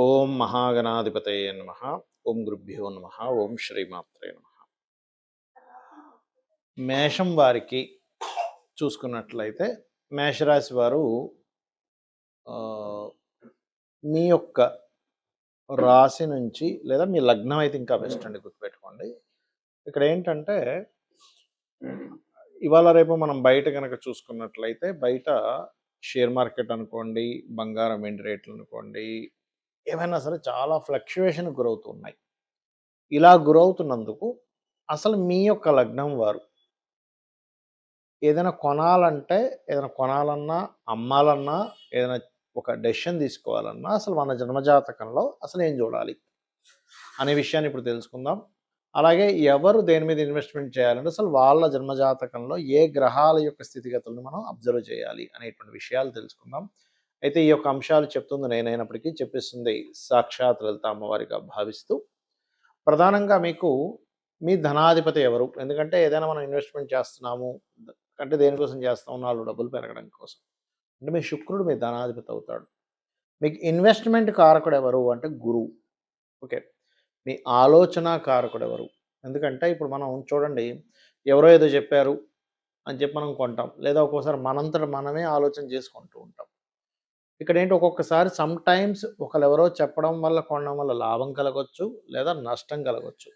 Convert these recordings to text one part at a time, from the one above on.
ఓం మహాగణాధిపతయే నమః. ఓం గురుభ్యో నమః. ఓం శ్రీమాత్రే నమః. మేషం వారికి చూసుకున్నట్లయితే మేషరాశి వారు ఆ, మీ యొక్క రాశి నుంచి లేదా మీ లగ్నం అయితే ఇంకా బెస్ట్ అండి, గుర్తుపెట్టుకోండి. ఇక్కడ ఏంటంటే ఇవాళ రేపు మనం బయట కనుక చూసుకున్నట్లయితే బయట షేర్ మార్కెట్ అనుకోండి, బంగారం వెండి రేట్లు అనుకోండి, ఏమైనా సరే చాలా ఫ్లక్చువేషన్ గురవుతున్నాయి. ఇలా గురవుతున్నందుకు అసలు మీ యొక్క లగ్నం వారు ఏదైనా కొనాలంటే, ఏదైనా కొనాలన్నా, అమ్మాలన్నా, ఏదైనా ఒక డెసిషన్ తీసుకోవాలన్నా అసలు మన జన్మజాతకంలో అసలు ఏం చూడాలి అనే విషయాన్ని ఇప్పుడు తెలుసుకుందాం. అలాగే ఎవరు దేని మీద ఇన్వెస్ట్మెంట్ చేయాలంటే అసలు వాళ్ళ జన్మజాతకంలో ఏ గ్రహాల యొక్క స్థితిగతులను మనం అబ్జర్వ్ చేయాలి అనేటువంటి విషయాలు తెలుసుకుందాం. అయితే ఈ యొక్క అంశాలు చెప్తుంది నేనైనప్పటికీ చెప్పిస్తుంది సాక్షాత్ లలిత అమ్మవారిగా భావిస్తూ, ప్రధానంగా మీకు మీ ధనాధిపతి ఎవరు, ఎందుకంటే ఏదైనా మనం ఇన్వెస్ట్మెంట్ చేస్తున్నాము అంటే దేనికోసం చేస్తాము, నాలుగు డబ్బులు పెరగడం కోసం. అంటే మీ శుక్రుడు మీ ధనాధిపతి అవుతాడు. మీకు ఇన్వెస్ట్మెంట్ కారకుడు ఎవరు అంటే గురువు. ఓకే, మీ ఆలోచన కారకుడు ఎవరు, ఎందుకంటే ఇప్పుడు మనం చూడండి, ఎవరో ఏదో చెప్పారు అని చెప్పి మనం కొంటాం, లేదా ఒక్కోసారి మనంతట మనమే ఆలోచన చేసుకుంటూ ఉంటాం. ఇక్కడ ఏంటి, ఒక్కొక్కసారి సమ్ టైమ్స్ ఒకరు ఎవరో చెప్పడం వల్ల కొనడం వల్ల లాభం కలగవచ్చు, లేదా నష్టం కలగవచ్చు,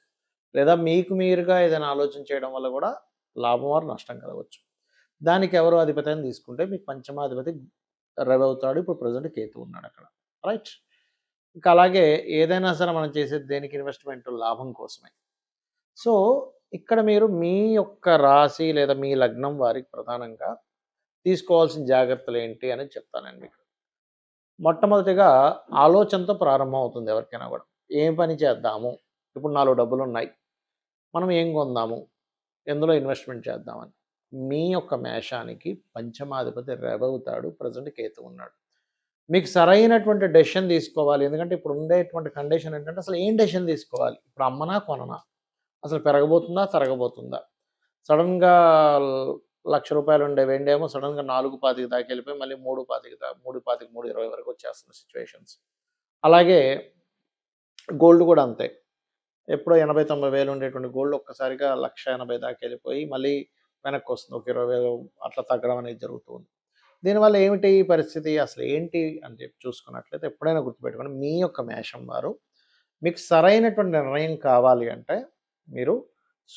లేదా మీకు మీరుగా ఏదైనా ఆలోచన చేయడం వల్ల కూడా లాభం వారు నష్టం కలగవచ్చు. దానికి ఎవరు అధిపతి అని తీసుకుంటే మీకు పంచమాధిపతి రవి అవుతాడు. ఇప్పుడు ప్రజెంట్ కేతు ఉన్నాడు అక్కడ, రైట్. ఇంకా అలాగే ఏదైనా సరే మనం చేసేది దేనికి, ఇన్వెస్ట్మెంట్ లాభం కోసమే. సో ఇక్కడ మీరు మీ యొక్క రాశి లేదా మీ లగ్నం వారికి ప్రధానంగా తీసుకోవాల్సిన జాగ్రత్తలు ఏంటి అని చెప్తానండి మీకు. మొట్టమొదటిగా ఆలోచనతో ప్రారంభం అవుతుంది ఎవరికైనా కూడా. ఏం పని చేద్దాము, ఇప్పుడు నాలుగు డబ్బులు ఉన్నాయి, మనం ఏం కొందాము, ఎందులో ఇన్వెస్ట్మెంట్ చేద్దామని. మీ యొక్క మేషానికి పంచమాధిపతి రవి అవుతాడు, ప్రజెంట్ కేతు ఉన్నాడు. మీకు సరైనటువంటి డెసిషన్ తీసుకోవాలి, ఎందుకంటే ఇప్పుడు ఉండేటువంటి కండిషన్ ఏంటంటే అసలు ఏం డెసిషన్ తీసుకోవాలి, ఇప్పుడు అమ్మనా కొననా, అసలు పెరగబోతుందా తరగబోతుందా. సడన్గా ₹1,00,000 ఉండే వెండేమో సడన్గా 4,25 దాకా వెళ్ళిపోయి మళ్ళీ 3,25 3,20 వరకు వచ్చేస్తున్న సిచ్యువేషన్స్. అలాగే గోల్డ్ కూడా అంతే. ఎప్పుడో 80,000 90,000 ఉండేటువంటి గోల్డ్ ఒక్కసారిగా 1,80,000 దాకా వెళ్ళిపోయి మళ్ళీ వెనక్కి వస్తుంది, ఒక 20,000 అట్లా తగ్గడం అనేది జరుగుతుంది. దీనివల్ల ఏమిటి ఈ పరిస్థితి, అసలు ఏంటి అని చెప్పి చూసుకున్నట్లయితే ఎప్పుడైనా గుర్తుపెట్టుకోండి, మీ యొక్క మేషం వారు మీకు సరైనటువంటి నిర్ణయం కావాలి అంటే మీరు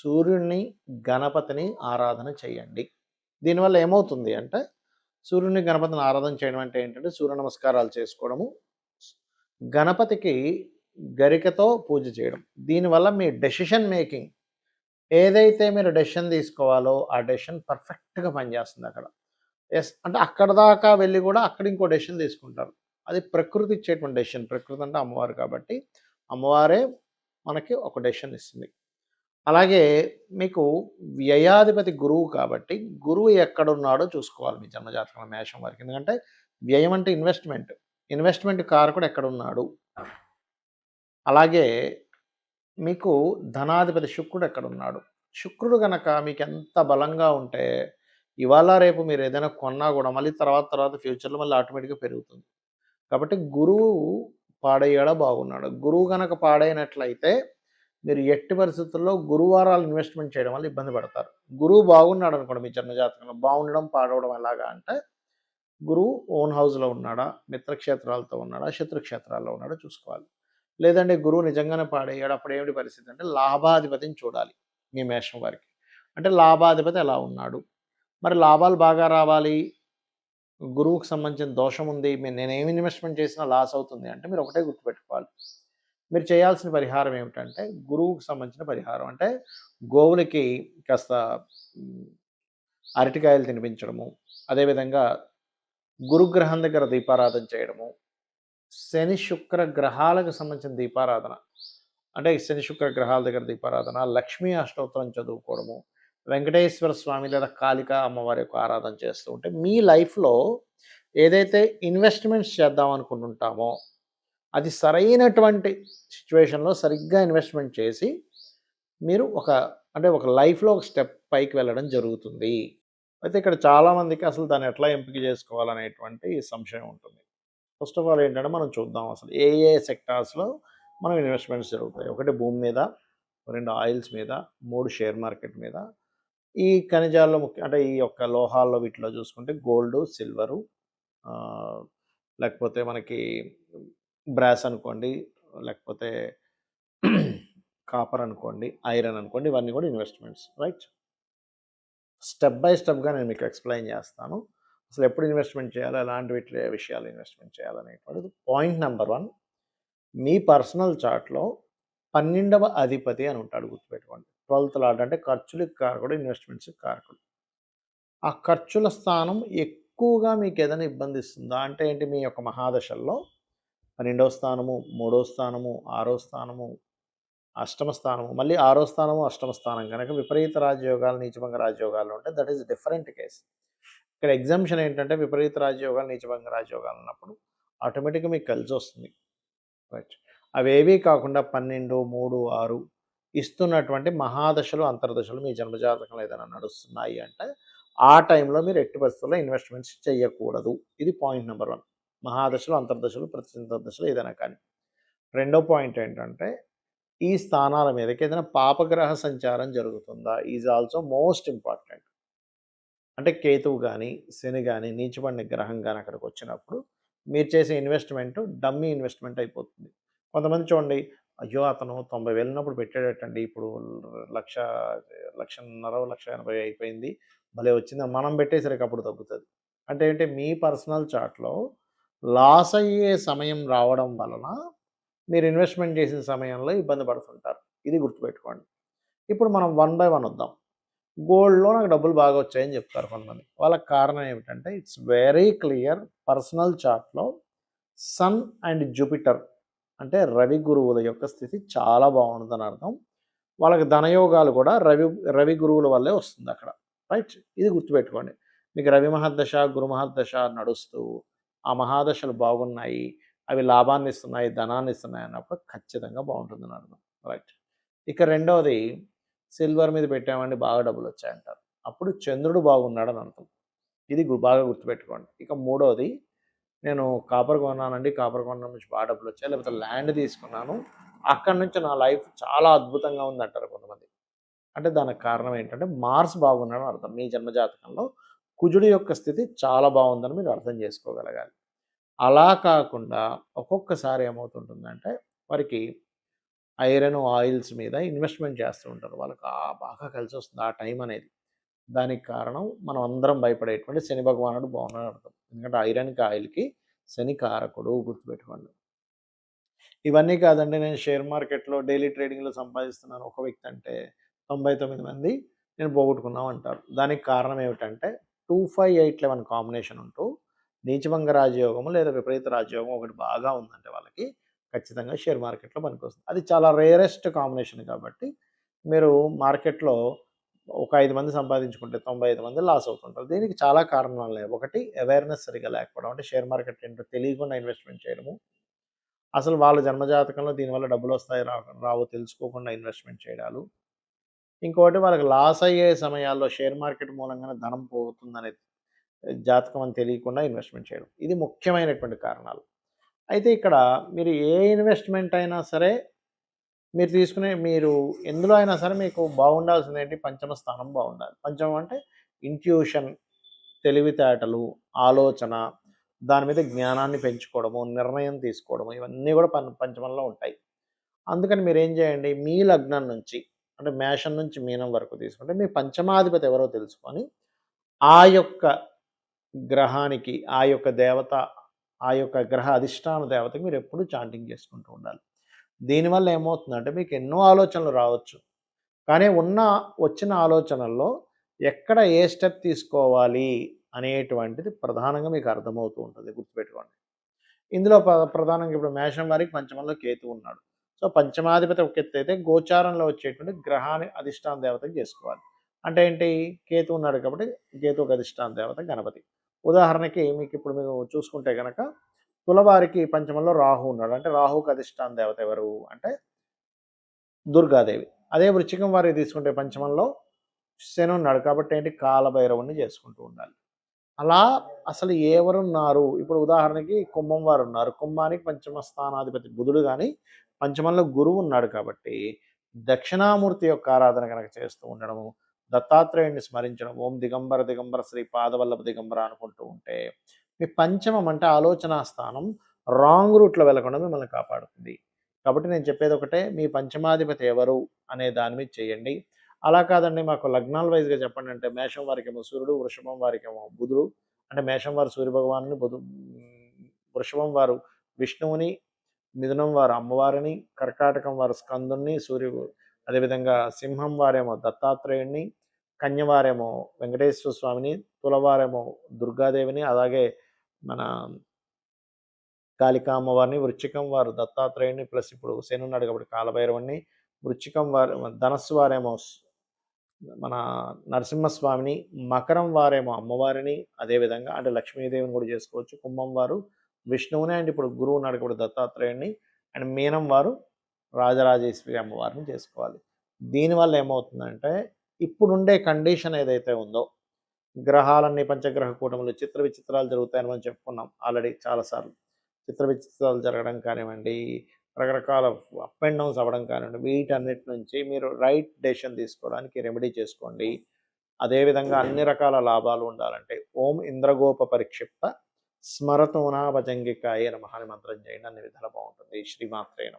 సూర్యుడిని, గణపతిని ఆరాధన చేయండి. దీనివల్ల ఏమవుతుంది అంటే, సూర్యుని గణపతిని ఆరాధన చేయడం అంటే ఏంటంటే సూర్య నమస్కారాలు చేసుకోవడము, గణపతికి గరికతో పూజ చేయడం. దీనివల్ల మీ డెసిషన్ మేకింగ్ ఏదైతే మీరు డెసిషన్ తీసుకోవాలో ఆ డెసిషన్ పర్ఫెక్ట్గా పనిచేస్తుంది అక్కడ. ఎస్ అంటే అక్కడ దాకా వెళ్ళి కూడా అక్కడ ఇంకో డెసిషన్ తీసుకుంటారు. అది ప్రకృతి ఇచ్చేటువంటి డెసిషన్. ప్రకృతి అంటే అమ్మవారు కాబట్టి అమ్మవారే మనకి ఒక డెసిషన్ ఇస్తుంది. అలాగే మీకు వ్యయాధిపతి గురువు కాబట్టి గురువు ఎక్కడున్నాడో చూసుకోవాలి మీ జన్మజాతకంలో మేషం వారికి. ఎందుకంటే వ్యయం అంటే ఇన్వెస్ట్మెంట్ కారకుడు ఎక్కడున్నాడు. అలాగే మీకు ధనాధిపతి శుక్రుడు ఎక్కడున్నాడు. శుక్రుడు కనుక మీకు ఎంత బలంగా ఉంటే ఇవాళ రేపు మీరు ఏదైనా కొన్నా కూడా మళ్ళీ తర్వాత ఫ్యూచర్లో మళ్ళీ ఆటోమేటిక్గా పెరుగుతుంది. కాబట్టి గురువు పాడయ్యాడా బాగున్నాడు. గురువు కనుక పాడైనట్లయితే మీరు ఎట్టి పరిస్థితుల్లో గురువారాలు ఇన్వెస్ట్మెంట్ చేయడం వల్ల ఇబ్బంది పడతారు. గురువు బాగున్నాడు అనుకోండి, మీ జన్మజాతకంలో బాగుండడం పాడవడం ఎలాగా అంటే, గురువు ఓన్ హౌస్లో ఉన్నాడా, మిత్రక్షేత్రాలతో ఉన్నాడా, శత్రుక్షేత్రాల్లో ఉన్నాడా చూసుకోవాలి. లేదంటే గురువు నిజంగానే పాడయ్యాడు, అప్పుడు ఏమిటి పరిస్థితి అంటే లాభాధిపతిని చూడాలి మీ మేషం వారికి. అంటే లాభాధిపతి ఎలా ఉన్నాడు, మరి లాభాలు బాగా రావాలి, గురువుకు సంబంధించిన దోషం ఉంది, నేనేమి ఇన్వెస్ట్మెంట్ చేసినా లాస్ అవుతుంది అంటే మీరు ఒకటే గుర్తుపెట్టుకోవాలి, మీరు చేయాల్సిన పరిహారం ఏమిటంటే గురువుకు సంబంధించిన పరిహారం అంటే గోవులకి కాస్త అరటికాయలు తినిపించడము, అదేవిధంగా గురుగ్రహం దగ్గర దీపారాధన చేయడము, శని శుక్ర గ్రహాలకు సంబంధించిన దీపారాధన అంటే శని శుక్ర గ్రహాల దగ్గర దీపారాధన, లక్ష్మీ అష్టోత్తరం చదువుకోవడము, వెంకటేశ్వర స్వామి లేదా కాళికా అమ్మవారి యొక్క ఆరాధన చేస్తూ ఉంటే మీ లైఫ్లో ఏదైతే ఇన్వెస్ట్మెంట్స్ చేద్దాం అనుకుంటుంటామో అది సరైనటువంటి సిచ్యువేషన్లో సరిగ్గా ఇన్వెస్ట్మెంట్ చేసి మీరు ఒక లైఫ్లో ఒక స్టెప్ పైకి వెళ్ళడం జరుగుతుంది. అయితే ఇక్కడ చాలామందికి అసలు దాన్ని ఎట్లా ఎంపిక చేసుకోవాలనేటువంటి సంశయం ఉంటుంది. ఫస్ట్ ఆఫ్ ఆల్ ఏంటంటే మనం చూద్దాం అసలు ఏ ఏ సెక్టార్స్లో మనం ఇన్వెస్ట్మెంట్స్ జరుగుతాయి. ఒకటి భూమి మీద, 2 ఆయిల్స్ మీద, 3 షేర్ మార్కెట్ మీద. ఈ ఖనిజాల్లో అంటే ఈ యొక్క లోహాల్లో వీటిలో చూసుకుంటే గోల్డు, సిల్వరు, లేకపోతే మనకి బ్రాస్ అనుకోండి, లేకపోతే కాపర్ అనుకోండి, ఐరన్ అనుకోండి, ఇవన్నీ కూడా ఇన్వెస్ట్మెంట్స్, రైట్? స్టెప్ బై స్టెప్గా నేను మీకు ఎక్స్ప్లెయిన్ చేస్తాను. అసలు ఎప్పుడు ఇన్వెస్ట్మెంట్ చేయాలి, ఎలాంటి విషయాలు ఇన్వెస్ట్మెంట్ చేయాలనేటువంటిది. పాయింట్ నెంబర్ 1, మీ పర్సనల్ చార్ట్లో 12వ అధిపతి అని ఉంటాడు, గుర్తుపెట్టుకోండి. 12th లార్డ్ అంటే ఖర్చులకు కారకుడు, ఇన్వెస్ట్మెంట్స్కి కారకుడు. ఆ ఖర్చుల స్థానం ఎక్కువగా మీకు ఏదైనా ఇబ్బంది ఇస్తుందా అంటే ఏంటి, మీ యొక్క మహాదశల్లో 12వ స్థానము, 3వ స్థానము, 6వ స్థానము, అష్టమ స్థానము, మళ్ళీ 6వ స్థానము, అష్టమ స్థానం కనుక విపరీత రాజయోగాలు, నీచభంగ రాజయోగాలు ఉంటే దట్ ఈస్ డిఫరెంట్ కేస్. ఇక్కడ ఎగ్జామ్షన్ ఏంటంటే విపరీత రాజయోగాలు, నీచభంగ రాజయోగాలు ఉన్నప్పుడు ఆటోమేటిక్గా మీకు కలిసి వస్తుంది, రైట్? అవేవీ కాకుండా 12, 3, 6 ఇస్తున్నటువంటి మహాదశలు, అంతర్దశలు మీ జన్మజాతకంలో ఏదైనా నడుస్తున్నాయి అంటే ఆ టైంలో మీరు ఎట్టి పరిస్థితుల్లో ఇన్వెస్ట్మెంట్స్ చేయకూడదు. ఇది పాయింట్ నెంబర్ 1. మహాదశలు, అంతర్దశలు, ప్రత్యంతర్దశలు ఏదైనా కానీ. రెండో పాయింట్ ఏంటంటే ఈ స్థానాల మీదకి ఏదైనా పాపగ్రహ సంచారం జరుగుతుందా ఈజ్ ఆల్సో మోస్ట్ ఇంపార్టెంట్. అంటే కేతువు కానీ, శని కానీ, నీచబడిన గ్రహం కానీ అక్కడికి వచ్చినప్పుడు మీరు చేసే ఇన్వెస్ట్మెంట్ డమ్మీ ఇన్వెస్ట్మెంట్ అయిపోతుంది. కొంతమంది చూడండి, అయ్యో అతను 90,000 ఉన్నప్పుడు పెట్టాడటండి, ఇప్పుడు 1,50,000, 1,80,000 అయిపోయింది, భలే వచ్చింది మనం పెట్టేసరికి అప్పుడు తగ్గుతుంది. అంటే ఏంటి, మీ పర్సనల్ చార్ట్లో లాస్ అయ్యే సమయం రావడం వలన మీరు ఇన్వెస్ట్మెంట్ చేసిన సమయంలో ఇబ్బంది పడుతుంటారు. ఇది గుర్తుపెట్టుకోండి. ఇప్పుడు మనం 1 బై 1 వద్దాం. గోల్డ్‌లో నాకు డబ్బులు బాగా వచ్చాయని చెప్తారు కొంతమంది. వాళ్ళకి కారణం ఏమిటంటే ఇట్స్ వెరీ క్లియర్, పర్సనల్ చార్ట్‌లో సన్ అండ్ జూపిటర్ అంటే రవి గురువుల యొక్క స్థితి చాలా బాగుంటుందని అర్థం. వాళ్ళకి ధనయోగాలు కూడా రవి గురువుల వల్లే వస్తుంది అక్కడ, రైట్? ఇది గుర్తుపెట్టుకోండి. మీకు రవి మహర్దశ, గురు మహర్దశ నడుస్తూ ఆ మహాదశలు బాగున్నాయి, అవి లాభాన్ని ఇస్తున్నాయి, ధనాన్ని ఇస్తున్నాయి అన్నప్పుడు ఖచ్చితంగా బాగుంటుందని అర్థం, రైట్? ఇక రెండవది, సిల్వర్ మీద పెట్టామండి బాగా డబ్బులు వచ్చాయంటారు, అప్పుడు చంద్రుడు బాగున్నాడని అర్థం. ఇది బాగా గుర్తుపెట్టుకోండి. ఇక మూడవది, నేను కాపర్ కొన్నానండి, కాపర్ కొనడం నుంచి బాగా డబ్బులు వచ్చాయి, లేకపోతే ల్యాండ్ తీసుకున్నాను, అక్కడి నుంచి నా లైఫ్ చాలా అద్భుతంగా ఉందంటారు కొంతమంది. అంటే దానికి కారణం ఏంటంటే మార్స్ బాగున్నాడని అర్థం. మీ జన్మజాతకంలో కుజుడి యొక్క స్థితి చాలా బాగుందని మీరు అర్థం చేసుకోగలగాలి. అలా కాకుండా ఒక్కొక్కసారి ఏమవుతుంటుందంటే వారికి ఐరన్, ఆయిల్స్ మీద ఇన్వెస్ట్మెంట్ చేస్తూ ఉంటారు. వాళ్ళకి బాగా కలిసి వస్తుంది ఆ టైం అనేది. దానికి కారణం మనం అందరం భయపడేటువంటి శని భగవానుడు బాగున్నాడు అర్థం. ఎందుకంటే ఐరన్‌కి, ఆయిల్‌కి శని కారకుడు, గుర్తుపెట్టుకోండి. ఇవన్నీ కాదండి, నేను షేర్ మార్కెట్‌లో డైలీ ట్రేడింగ్‌లో సంపాదిస్తున్నాను ఒక వ్యక్తి అంటే 99 మంది నేను పోగొట్టుకున్నాం అంటారు. దానికి కారణం ఏమిటంటే 2, 5, 8, 11 కాంబినేషన్ ఉంటూ నీచభంగ రాజయోగము లేదా విపరీత రాజయోగం ఒకటి బాగా ఉందంటే వాళ్ళకి ఖచ్చితంగా షేర్ మార్కెట్‌లో పనికొస్తుంది. అది చాలా రేరెస్ట్ కాంబినేషన్ కాబట్టి మీరు మార్కెట్‌లో ఒక 5 మంది సంపాదించుకుంటే 95 మంది లాస్ అవుతుంటారు. దీనికి చాలా కారణాలున్నాయి. ఒకటి, అవేర్‌నెస్ సరిగ్గా లేకపోవడం. అంటే షేర్ మార్కెట్ ఏంటో తెలియకుండా ఇన్వెస్ట్‌మెంట్ చేయడము. అసలు వాళ్ళ జన్మజాతకంలో దీనివల్ల డబ్బులొస్తాయో రావో తెలుసుకోకుండా ఇన్వెస్ట్‌మెంట్ చేయడాలు. ఇంకోటి, వాళ్ళకి లాస్ అయ్యే సమయాల్లో షేర్ మార్కెట్ మూలంగానే ధనం పోతుందనే జాతకం అని తెలియకుండా ఇన్వెస్ట్‌మెంట్ చేయడం. ఇది ముఖ్యమైనటువంటి కారణాలు. అయితే ఇక్కడ మీరు ఏ ఇన్వెస్ట్‌మెంట్ అయినా సరే మీరు ఎందులో అయినా సరే మీకు బాగుండాల్సిందేంటి, పంచమ స్థానం బాగుండాలి. పంచమం అంటే ఇంట్యూషన్, తెలివితేటలు, ఆలోచన, దాని మీద జ్ఞానాన్ని పెంచుకోవడము, నిర్ణయం తీసుకోవడము, ఇవన్నీ కూడా పంచమంలో ఉంటాయి. అందుకని మీరేం చేయండి, మీ లగ్నం నుంచి అంటే మేషం నుంచి మీనం వరకు తీసుకుంటే మీ పంచమాధిపతి ఎవరో తెలుసుకొని ఆ యొక్క గ్రహానికి, ఆ యొక్క దేవత, ఆ యొక్క గ్రహ అధిష్టాన దేవతకి మీరు ఎప్పుడూ చాంటింగ్ చేసుకుంటూ ఉండాలి. దీనివల్ల ఏమవుతుందంటే మీకు ఎన్నో ఆలోచనలు రావచ్చు. కానీ వచ్చిన ఆలోచనల్లో ఎక్కడ ఏ స్టెప్ తీసుకోవాలి అనేటువంటిది ప్రధానంగా మీకు అర్థమవుతూ ఉంటుంది, గుర్తుపెట్టుకోండి. ఇందులో ప్రధానంగా ఇప్పుడు మేషం వారికి పంచమంలో కేతు ఉన్నాడు. సో పంచమాధిపతి ఒక ఎత్తు అయితే గోచారంలో వచ్చేటువంటి గ్రహాన్ని అధిష్టాన దేవతకి చేసుకోవాలి. అంటే ఏంటి, కేతు ఉన్నాడు కాబట్టి కేతువుకి అధిష్టాన దేవత గణపతి. ఉదాహరణకి మీకు ఇప్పుడు మీరు చూసుకుంటే కనుక తులవారికి పంచమంలో రాహు ఉన్నాడు. అంటే రాహుకి అధిష్టాన దేవత ఎవరు అంటే దుర్గాదేవి. అదే వృశ్చికం వారికి తీసుకుంటే పంచమంలో శని ఉన్నాడు కాబట్టి ఏంటి, కాలభైరవుని చేసుకుంటూ ఉండాలి. అలా అసలు ఎవరున్నారు? ఇప్పుడు ఉదాహరణకి కుంభం వారున్నారు. కుంభానికి పంచమ స్థానాధిపతి బుధుడు గాని, పంచమంలో గురువు ఉన్నాడు కాబట్టి, దక్షిణామూర్తి యొక్క ఆరాధన గనక చేస్తూ ఉండడము, దత్తాత్రేయుడిని స్మరించడం, ఓం దిగంబర దిగంబర శ్రీ పాదవల్లభ దిగంబర అనుకుంటూ ఉంటే, మీ పంచమం అంటే ఆలోచనా స్థానం రాంగ్ రూట్‌లో వెళ్ళకుండా మిమ్మల్ని కాపాడుతుంది. కాబట్టి నేను చెప్పేది ఒకటే, మీ పంచమాధిపతి ఎవరు అనే దాని మీద చేయండి. అలా కాదండి మాకు లగ్నాల వైస్‌గా చెప్పండి అంటే, మేషం వారికేమో సూర్యుడు, వృషభం వారికేమో బుధుడు. అంటే మేషం వారు సూర్యభగవానుని, వృషభం వారు విష్ణువుని, మిథునం వారు అమ్మవారిని, కర్కాటకం వారు స్కందుడిని, అదేవిధంగా సింహం వారేమో దత్తాత్రేయుడిని, కన్య వారేమో వెంకటేశ్వర స్వామిని, తులవారేమో దుర్గాదేవిని, అలాగే మన కాళికా అమ్మవారిని, వృశ్చికం వారు దత్తాత్రేయుడిని, ప్లస్ ఇప్పుడు శని ఉన్నాడు కాబట్టి కాలభైరవుడిని, వృశ్చికం వారు ధనస్సు వారేమో మన నరసింహస్వామిని, మకరం వారేమో అమ్మవారిని, అదేవిధంగా అంటే లక్ష్మీదేవిని కూడా చేసుకోవచ్చు. కుంభం వారు విష్ణువుని అండ్ ఇప్పుడు గురువు ఉన్నాడు కాబట్టి దత్తాత్రేయుడిని, అండ్ మీనం వారు రాజరాజేశ్వరి అమ్మవారిని చేసుకోవాలి. దీనివల్ల ఏమవుతుందంటే ఇప్పుడుండే కండిషన్ ఏదైతే ఉందో, గ్రహాలన్నీ పంచగ్రహ కూటములు చిత్ర విచిత్రాలు జరుగుతాయని మనం చెప్పుకున్నాం ఆల్రెడీ చాలాసార్లు. చిత్ర విచిత్రాలు జరగడం కానివ్వండి, రకరకాల అప్ అండ్ డౌన్స్ అవ్వడం కానివ్వండి, వీటన్నిటి నుంచి మీరు రైట్ డెసిషన్ తీసుకోవడానికి రెమెడీ చేసుకోండి. అదేవిధంగా అన్ని రకాల లాభాలు ఉండాలంటే ఓం ఇంద్రగోప పరిక్షిప్త స్మరతోనా భజంగికాయ నమః అని మంత్రం చేయండి. అన్ని విధాలు బాగుంటుంది. శ్రీమాత్రే నమః.